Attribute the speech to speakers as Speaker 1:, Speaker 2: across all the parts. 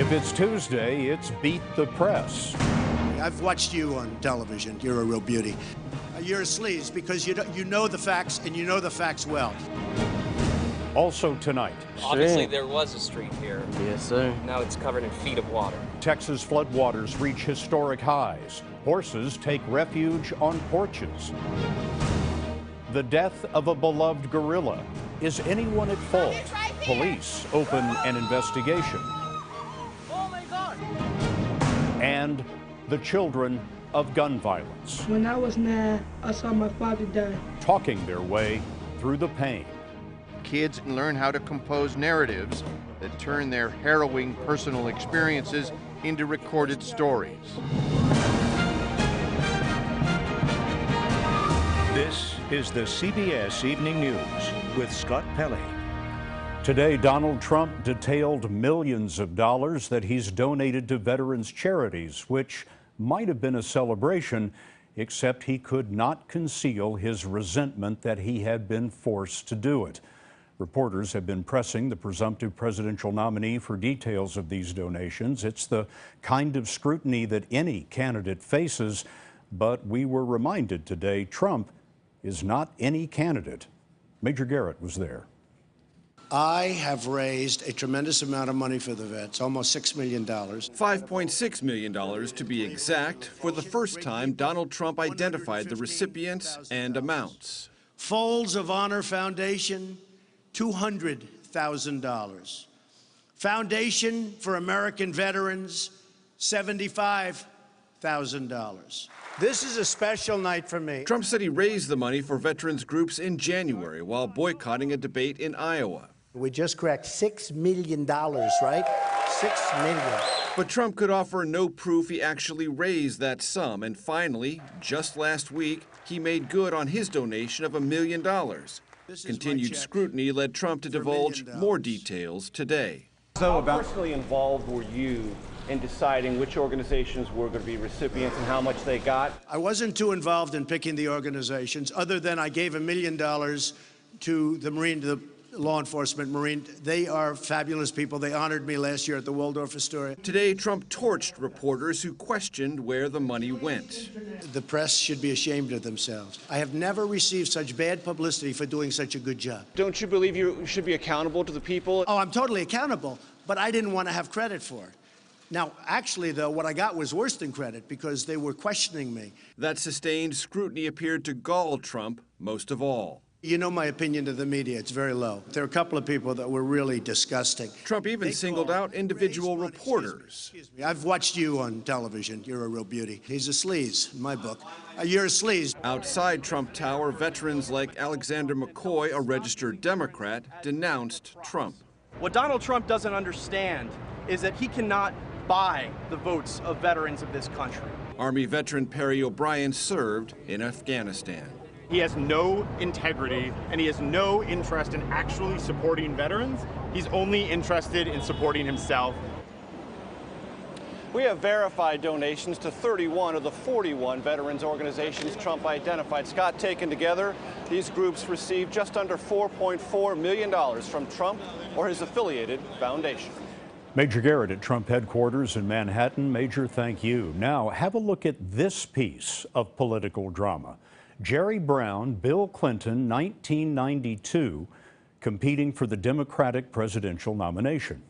Speaker 1: If it's Tuesday, it's Beat the Press.
Speaker 2: I've watched you on television. You're a real beauty. You're a sleaze because you know the facts, and you know the facts well.
Speaker 1: Also tonight.
Speaker 3: Obviously, there was a street here.
Speaker 4: Yes, sir.
Speaker 3: Now it's covered in feet of water.
Speaker 1: Texas floodwaters reach historic highs. Horses take refuge on porches. The death of a beloved gorilla. Is anyone at fault? Police open an investigation.
Speaker 5: Oh my God!
Speaker 1: And the children of gun violence.
Speaker 6: When I was 9, I saw my father die.
Speaker 1: Talking their way through the pain.
Speaker 7: Kids learn how to compose narratives that turn their harrowing personal experiences into recorded stories.
Speaker 8: This is the CBS Evening News with Scott Pelley.
Speaker 1: Today, Donald Trump detailed millions of dollars that he's donated to veterans charities, which might have been a celebration, except he could not conceal his resentment that he had been forced to do it. Reporters have been pressing the presumptive presidential nominee for details of these donations. It's the kind of scrutiny that any candidate faces, but we were reminded today Trump is not any candidate. Major Garrett was there.
Speaker 2: I have raised a tremendous amount of money for the vets, almost $6 million.
Speaker 9: $5.6 million to be exact. For the first time, Donald Trump identified the recipients and amounts.
Speaker 2: Folds of Honor Foundation, $200,000. Foundation for American Veterans, $75,000. This is a special night for me.
Speaker 9: Trump said he raised the money for veterans groups in January while boycotting a debate in Iowa.
Speaker 10: We just cracked $6 million, right? $6 million.
Speaker 9: But Trump could offer no proof he actually raised that sum. And finally, just last week, he made good on his donation of $1 million. Continued scrutiny led Trump to divulge more details today.
Speaker 11: How personally involved were you in deciding which organizations were going to be recipients and how much they got?
Speaker 2: I wasn't too involved in picking the organizations, other than I gave $1 million to the law enforcement Marine. They are fabulous people. They honored me last year at the Waldorf Astoria.
Speaker 9: Today, Trump torched reporters who questioned where the money went.
Speaker 2: The press should be ashamed of themselves. I have never received such bad publicity for doing such a good job.
Speaker 11: Don't you believe you should be accountable to the people?
Speaker 2: Oh, I'm totally accountable, but I didn't want to have credit for it. Now, actually, though, what I got was worse than credit because they were questioning me.
Speaker 9: That sustained scrutiny appeared to gall Trump most of all.
Speaker 2: You know my opinion of the media, it's very low. There are a couple of people that were really disgusting.
Speaker 9: Trump even singled out individual reporters.
Speaker 2: Excuse me. I've watched you on television. You're a real beauty. He's a sleaze, in my book. You're a sleaze.
Speaker 9: Outside Trump Tower, veterans like Alexander McCoy, a registered Democrat, denounced Trump.
Speaker 5: What Donald Trump doesn't understand is that he cannot buy the votes of veterans of this country.
Speaker 9: Army veteran Perry O'Brien served in Afghanistan.
Speaker 12: He has no integrity, and he has no interest in actually supporting veterans. He's only interested in supporting himself.
Speaker 11: We have verified donations to 31 of the 41 veterans organizations Trump identified. Scott, taken together, these groups received just under $4.4 million from Trump or his affiliated foundation.
Speaker 1: Major Garrett at Trump headquarters in Manhattan. Major, thank you. Now, have a look at this piece of political drama. Jerry Brown, Bill Clinton, 1992, competing for the Democratic presidential nomination.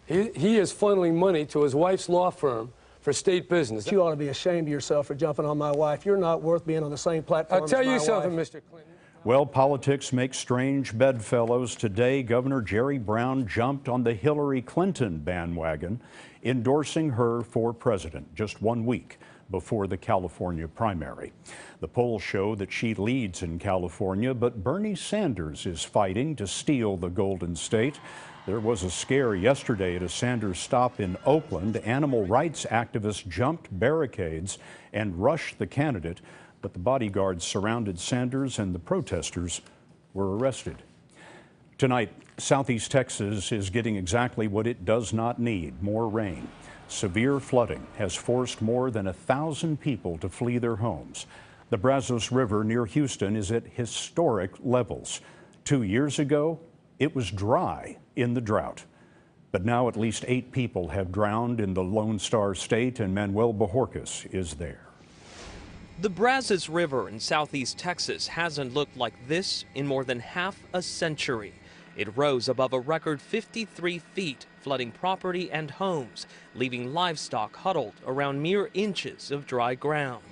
Speaker 13: He is funneling money to his wife's law firm for state business.
Speaker 6: You ought to be ashamed of yourself for jumping on my wife. You're not worth being on the same platform as my wife.
Speaker 13: I'll tell you something, Mr. Clinton.
Speaker 1: Well, politics make strange bedfellows. Today, Governor Jerry Brown jumped on the Hillary Clinton bandwagon, endorsing her for president just 1 week before the California primary. The polls show that she leads in California, but Bernie Sanders is fighting to steal the Golden State. There was a scare yesterday at a Sanders stop in Oakland. Animal rights activists jumped barricades and rushed the candidate, but the bodyguards surrounded Sanders and the protesters were arrested. Tonight, Southeast Texas is getting exactly what it does not need: more rain. Severe flooding has forced more than 1,000 people to flee their homes. The Brazos River near Houston is at historic levels. 2 years ago, it was dry in the drought. But now at least 8 people have drowned in the Lone Star State, and Manuel Bojorquez is there.
Speaker 4: The Brazos River in southeast Texas hasn't looked like this in more than half a century. It rose above a record 53 feet, flooding property and homes, leaving livestock huddled around mere inches of dry ground.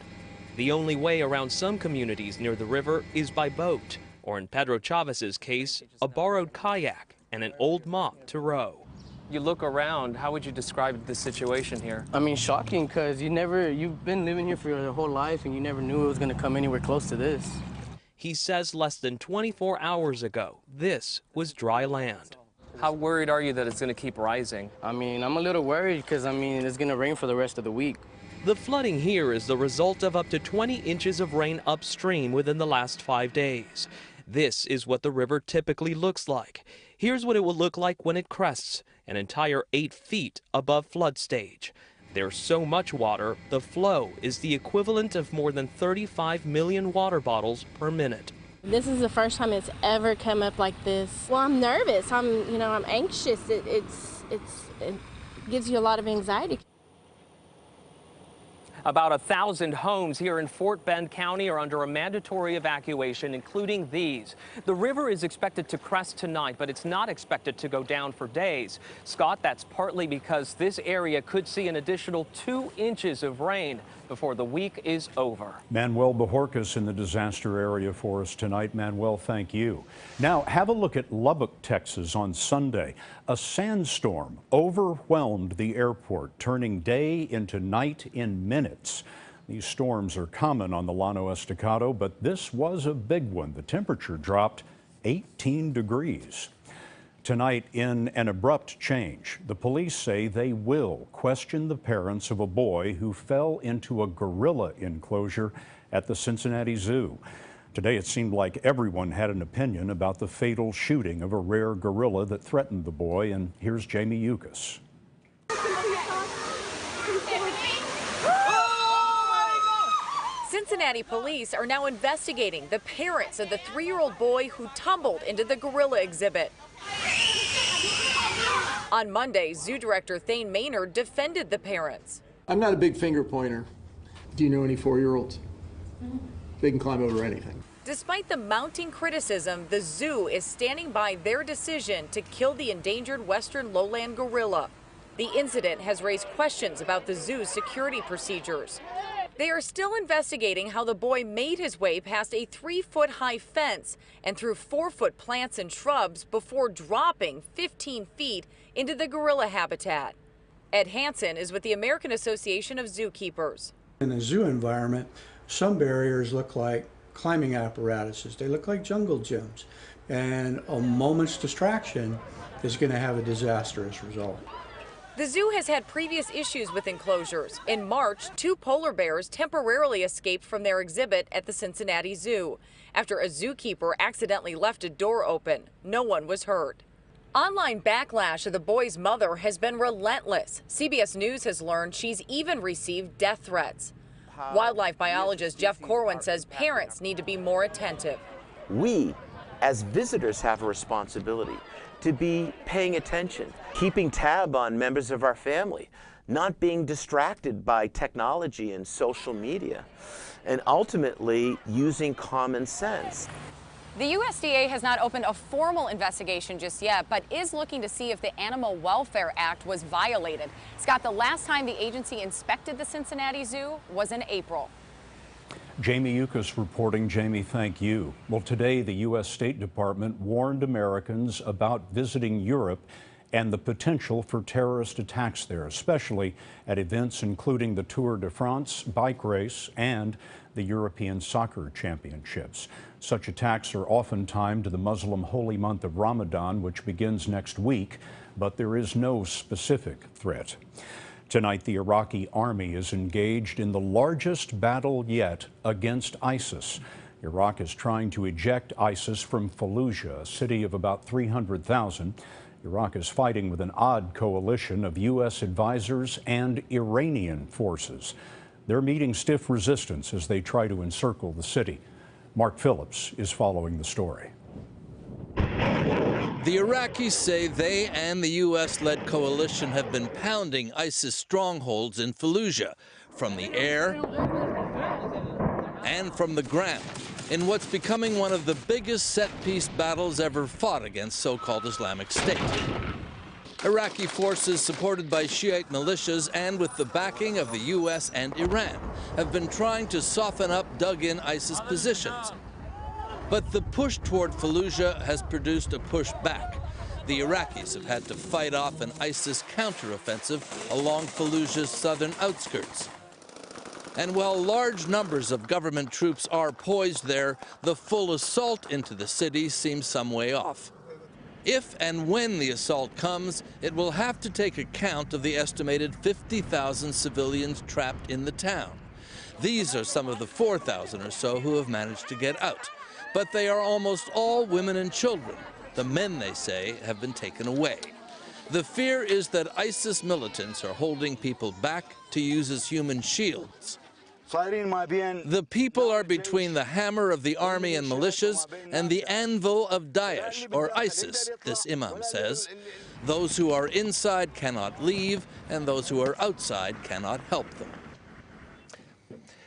Speaker 4: The only way around some communities near the river is by boat, or in Pedro Chavez's case, a borrowed kayak and an old mop to row.
Speaker 3: You look around, how would you describe the situation here?
Speaker 14: I mean, shocking, because you've been living here for your whole life and you never knew it was going to come anywhere close to this.
Speaker 4: He says less than 24 hours ago, this was dry land.
Speaker 3: How worried are you that it's going to keep rising?
Speaker 14: I mean, I'm a little worried because, I mean, it's going to rain for the rest of the week.
Speaker 4: The flooding here is the result of up to 20 inches of rain upstream within the last 5 days. This is what the river typically looks like. Here's what it will look like when it crests, an entire 8 feet above flood stage. There's so much water, the flow is the equivalent of more than 35 million water bottles per minute.
Speaker 15: This is the first time it's ever come up like this. Well, I'm nervous. I'm anxious. It gives you a lot of anxiety.
Speaker 3: About 1,000 homes here in Fort Bend County are under a mandatory evacuation, including these. The river is expected to crest tonight, but it's not expected to go down for days. Scott, that's partly because this area could see an additional 2 inches of rain before the week is over.
Speaker 1: Manuel Bojorquez in the disaster area for us tonight. Manuel, thank you. Now, have a look at Lubbock, Texas on Sunday. A sandstorm overwhelmed the airport, turning day into night in minutes. These storms are common on the Llano Estacado, but this was a big one. The temperature dropped 18 degrees. Tonight, in an abrupt change, the police say they will question the parents of a boy who fell into a gorilla enclosure at the Cincinnati Zoo. Today, it seemed like everyone had an opinion about the fatal shooting of a rare gorilla that threatened the boy, and here's Jamie Yukas.
Speaker 16: Cincinnati police are now investigating the parents of the 3-year-old boy who tumbled into the gorilla exhibit. On Monday, zoo director Thane Maynard defended the parents.
Speaker 17: I'm not a big finger pointer. Do you know any 4-year-olds? They can climb over anything.
Speaker 16: Despite the mounting criticism, the zoo is standing by their decision to kill the endangered western lowland gorilla. The incident has raised questions about the zoo's security procedures. They are still investigating how the boy made his way past a 3-foot-high fence and through 4-foot plants and shrubs before dropping 15 feet into the gorilla habitat. Ed Hansen is with the American Association of Zookeepers.
Speaker 18: In the zoo environment, some barriers look like climbing apparatuses. They look like jungle gyms. And a moment's distraction is going to have a disastrous result.
Speaker 16: The zoo has had previous issues with enclosures. In March, 2 polar bears temporarily escaped from their exhibit at the Cincinnati Zoo after a zookeeper accidentally left a door open. No one was hurt. Online backlash of the boy's mother has been relentless. CBS News has learned she's even received death threats. Wildlife biologist Jeff Corwin says parents need to be more attentive.
Speaker 19: We, as visitors, have a responsibility to be paying attention, keeping tab on members of our family, not being distracted by technology and social media, and ultimately using common sense.
Speaker 20: The USDA has not opened a formal investigation just yet, but is looking to see if the Animal Welfare Act was violated. Scott, the last time the agency inspected the Cincinnati Zoo was in April.
Speaker 1: Jamie Yukas reporting. Jamie, thank you. Well, today the U.S. State Department warned Americans about visiting Europe and the potential for terrorist attacks there, especially at events including the Tour de France bike race and the European Soccer Championships. Such attacks are often timed to the Muslim holy month of Ramadan, which begins next week, but there is no specific threat. Tonight, the Iraqi army is engaged in the largest battle yet against ISIS. Iraq is trying to eject ISIS from Fallujah, a city of about 300,000. Iraq is fighting with an odd coalition of U.S. advisors and Iranian forces. They're meeting stiff resistance as they try to encircle the city. Mark Phillips is following the story.
Speaker 21: The Iraqis say they and the U.S.-led coalition have been pounding ISIS strongholds in Fallujah from the air and from the ground in what's becoming one of the biggest set-piece battles ever fought against so-called Islamic State. Iraqi forces supported by Shiite militias and with the backing of the U.S. and Iran have been trying to soften up dug-in ISIS positions. But the push toward Fallujah has produced a push back. The Iraqis have had to fight off an ISIS counteroffensive along Fallujah's southern outskirts. And while large numbers of government troops are poised there, the full assault into the city seems some way off. If and when the assault comes, it will have to take account of the estimated 50,000 civilians trapped in the town. These are some of the 4,000 or so who have managed to get out. But they are almost all women and children. The men, they say, have been taken away. The fear is that ISIS militants are holding people back to use as human shields. The people are between the hammer of the army and militias and the anvil of Daesh, or ISIS, this imam says. Those who are inside cannot leave, and those who are outside cannot help them.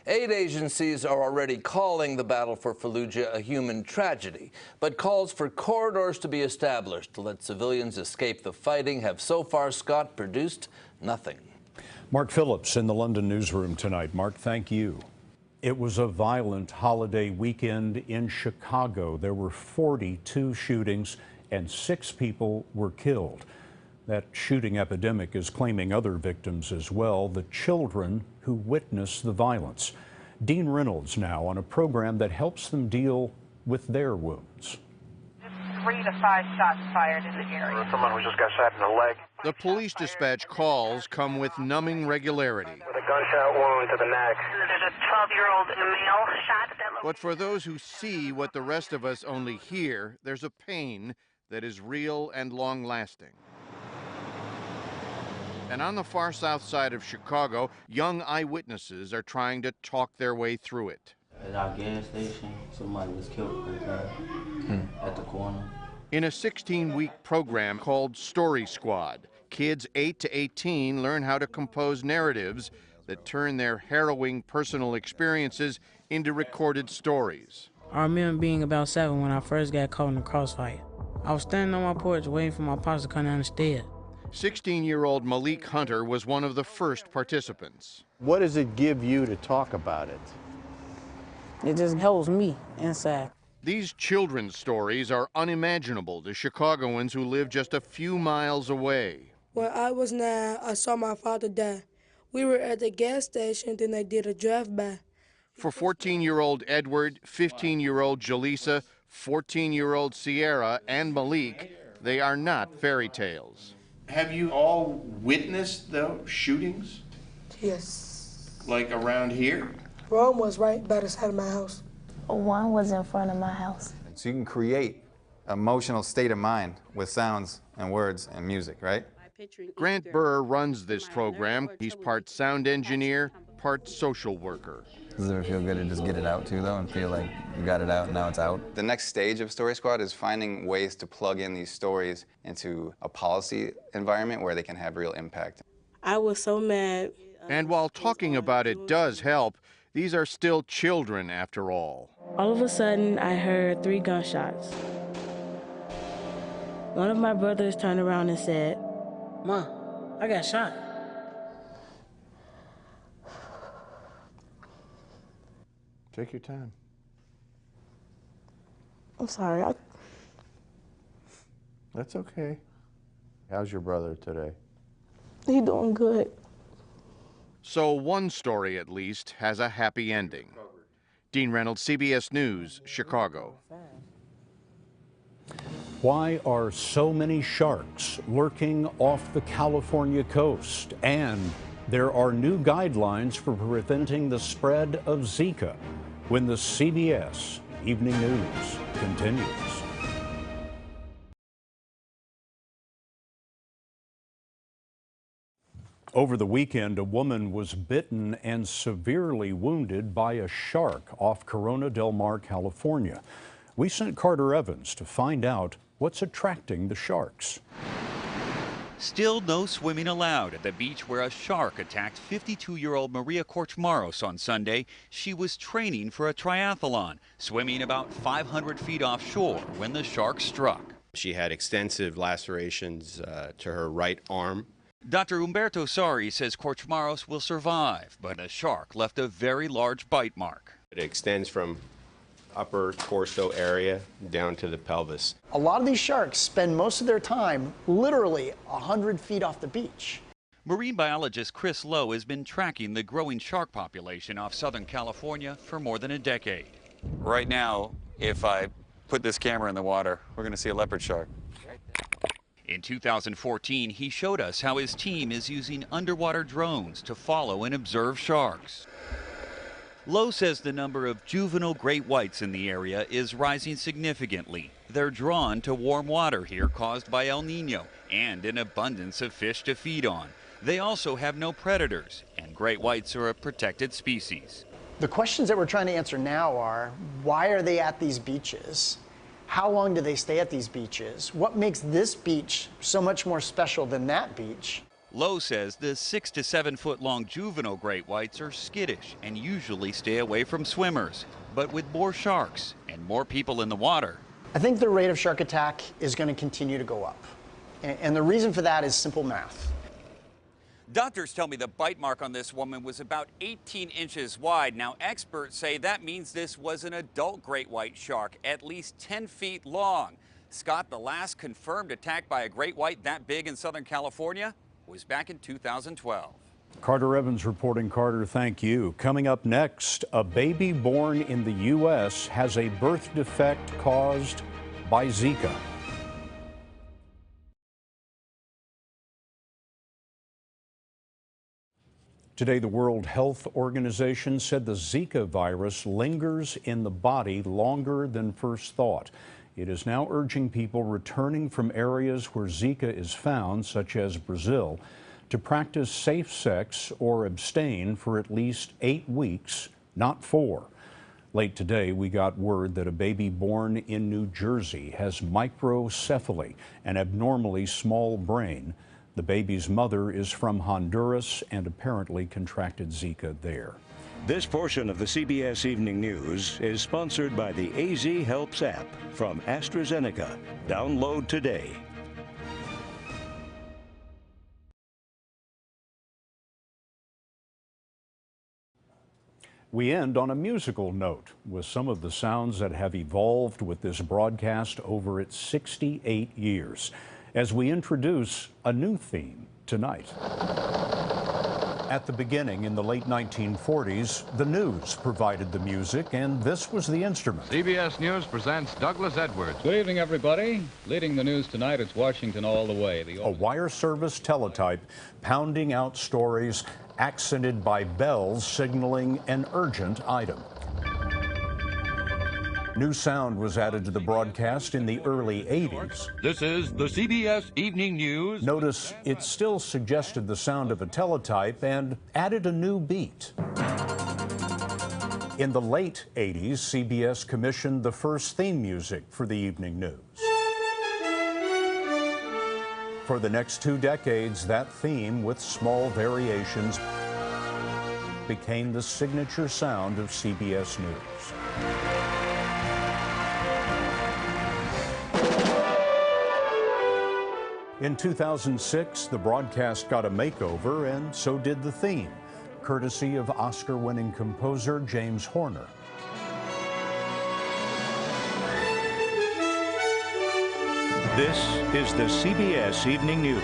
Speaker 21: Aid agencies are already calling the battle for Fallujah a human tragedy, but calls for corridors to be established to let civilians escape the fighting have so far, Scott, produced nothing.
Speaker 1: Mark Phillips in the London newsroom tonight. Mark, thank you. It was a violent holiday weekend in Chicago. There were 42 shootings and 6 people were killed. That shooting epidemic is claiming other victims as well, the children who witnessed the violence. Dean Reynolds now on a program that helps them deal with their wounds.
Speaker 22: 3 to 5 shots fired in the area.
Speaker 23: Someone who just got shot in the leg.
Speaker 7: The police dispatch calls come with numbing regularity.
Speaker 23: With a gunshot wound to the neck.
Speaker 22: There's a 12-year-old male shot.
Speaker 7: But for those who see what the rest of us only hear, there's a pain that is real and long-lasting. And on the far south side of Chicago, young eyewitnesses are trying to talk their way through it.
Speaker 24: At our gas station, somebody was killed right there at the corner.
Speaker 7: In a 16-week program called Story Squad, kids 8 to 18 learn how to compose narratives that turn their harrowing personal experiences into recorded stories.
Speaker 25: I remember being about 7 when I first got caught in a crossfire. I was standing on my porch waiting for my pops to come down the stairs.
Speaker 7: 16-year-old Malik Hunter was one of the first participants.
Speaker 26: What does it give you to talk about it?
Speaker 25: It just helps me inside.
Speaker 7: These children's stories are unimaginable to Chicagoans who live just a few miles away.
Speaker 27: When I was 9, I saw my father die. We were at the gas station, then they did a drive-by.
Speaker 7: For 14-year-old Edward, 15-year-old Jaleesa, 14-year-old Sierra, and Malik, they are not fairy tales.
Speaker 26: Have you all witnessed the shootings?
Speaker 27: Yes.
Speaker 26: Like around here?
Speaker 27: Rome was right by the side of my house.
Speaker 28: One was in front of my house.
Speaker 29: So you can create an emotional state of mind with sounds and words and music, right?
Speaker 7: Grant Burr runs this program. He's part sound engineer, part social worker.
Speaker 29: Does it ever feel good to just get it out too, though, and feel like you got it out and now it's out? The next stage of Story Squad is finding ways to plug in these stories into a policy environment where they can have real impact.
Speaker 27: I was so mad.
Speaker 7: And while talking about it does help, these are still children after all.
Speaker 25: All of a sudden, I heard 3 gunshots. One of my brothers turned around and said, "Mom, I got shot."
Speaker 26: Take your time.
Speaker 27: I'm sorry.
Speaker 26: That's okay. How's your brother today?
Speaker 27: He doing good.
Speaker 7: So one story, at least, has a happy ending. Dean Reynolds, CBS News, Chicago.
Speaker 1: Why are so many sharks lurking off the California coast? And there are new guidelines for preventing the spread of Zika when the CBS Evening News continues. Over the weekend, a woman was bitten and severely wounded by a shark off Corona del Mar, California. We sent Carter Evans to find out what's attracting the sharks.
Speaker 2: Still no swimming allowed at the beach where a shark attacked 52-year-old Maria Korchmaros on Sunday. She was training for a triathlon, swimming about 500 feet offshore when the shark struck.
Speaker 5: She had extensive lacerations to her right arm.
Speaker 2: Dr. Umberto Sari says Korchmaros will survive, but the shark left a very large bite mark.
Speaker 5: It extends from upper torso area down to the pelvis.
Speaker 6: A lot of these sharks spend most of their time literally 100 feet off the beach.
Speaker 2: Marine biologist Chris Lowe has been tracking the growing shark population off Southern California for more than a decade.
Speaker 8: Right now, if I put this camera in the water, we're going to see a leopard shark.
Speaker 2: In 2014, he showed us how his team is using underwater drones to follow and observe sharks. Lowe says the number of juvenile great whites in the area is rising significantly. They're drawn to warm water here caused by El Nino and an abundance of fish to feed on. They also have no predators, and great whites are a protected species.
Speaker 6: The questions that we're trying to answer now are, why are they at these beaches? How long do they stay at these beaches? What makes this beach so much more special than that beach?
Speaker 2: Lowe says the 6 to 7 foot long juvenile great whites are skittish and usually stay away from swimmers. But with more sharks and more people in the water,
Speaker 6: I think the rate of shark attack is going to continue to go up. And the reason for that is simple math.
Speaker 8: Doctors tell me the bite mark on this woman was about 18 inches wide. Now, experts say that means this was an adult great white shark, at least 10 feet long. Scott, the last confirmed attack by a great white that big in Southern California was back in 2012.
Speaker 1: Carter Evans reporting. Carter, thank you. Coming up next, a baby born in the U.S. has a birth defect caused by Zika. Today, the World Health Organization said the Zika virus lingers in the body longer than first thought. It is now urging people returning from areas where Zika is found, such as Brazil, to practice safe sex or abstain for at least 8 weeks, not 4. Late today, we got word that a baby born in New Jersey has microcephaly, an abnormally small brain. The baby's mother is from Honduras and apparently contracted Zika there.
Speaker 9: This portion of the CBS Evening News is sponsored by the AZ Helps app from AstraZeneca. Download today.
Speaker 1: We end on a musical note with some of the sounds that have evolved with this broadcast over its 68 years as we introduce a new theme tonight. At the beginning, in the late 1940s, the news provided the music, and this was the instrument.
Speaker 10: CBS News presents Douglas Edwards. Good evening, everybody. Leading the news tonight, it's Washington all the way.
Speaker 1: A wire service teletype pounding out stories accented by bells signaling an urgent item. New sound was added to the broadcast in the early 80s.
Speaker 10: This is the CBS Evening News.
Speaker 1: Notice it still suggested the sound of a teletype and added a new beat. In the late 80s, CBS commissioned the first theme music for the evening news. For the next 2 decades, that theme, with small variations, became the signature sound of CBS News. In 2006, the broadcast got a makeover, and so did the theme, courtesy of Oscar-winning composer James Horner.
Speaker 9: This is the CBS Evening News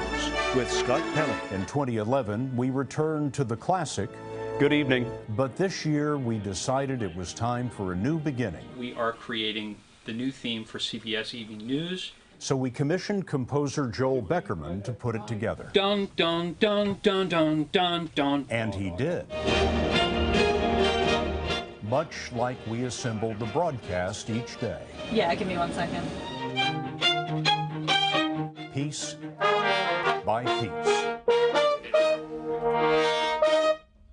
Speaker 9: with Scott Pelley.
Speaker 1: In 2011, we returned to the classic.
Speaker 11: Good evening.
Speaker 1: But this year, we decided it was time for a new beginning.
Speaker 11: We are creating the new theme for CBS Evening News.
Speaker 1: So we commissioned composer Joel Beckerman to put it together.
Speaker 11: Dun, dun, dun, dun, dun, dun, dun.
Speaker 1: And he did. Much like we assembled the broadcast each day.
Speaker 12: Yeah, give me 1 second.
Speaker 1: Piece by piece.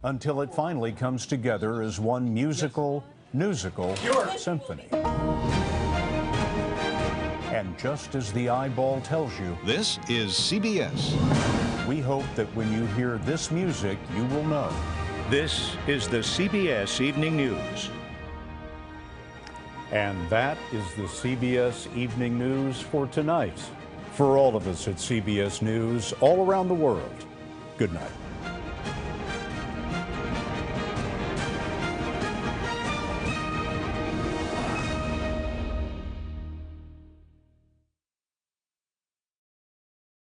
Speaker 1: Until it finally comes together as one musical symphony. And just as the eyeball tells you,
Speaker 3: this is CBS.
Speaker 1: We hope that when you hear this music, you will know.
Speaker 9: This is the CBS Evening News.
Speaker 1: And that is the CBS Evening News for tonight. For all of us at CBS News all around the world, good night.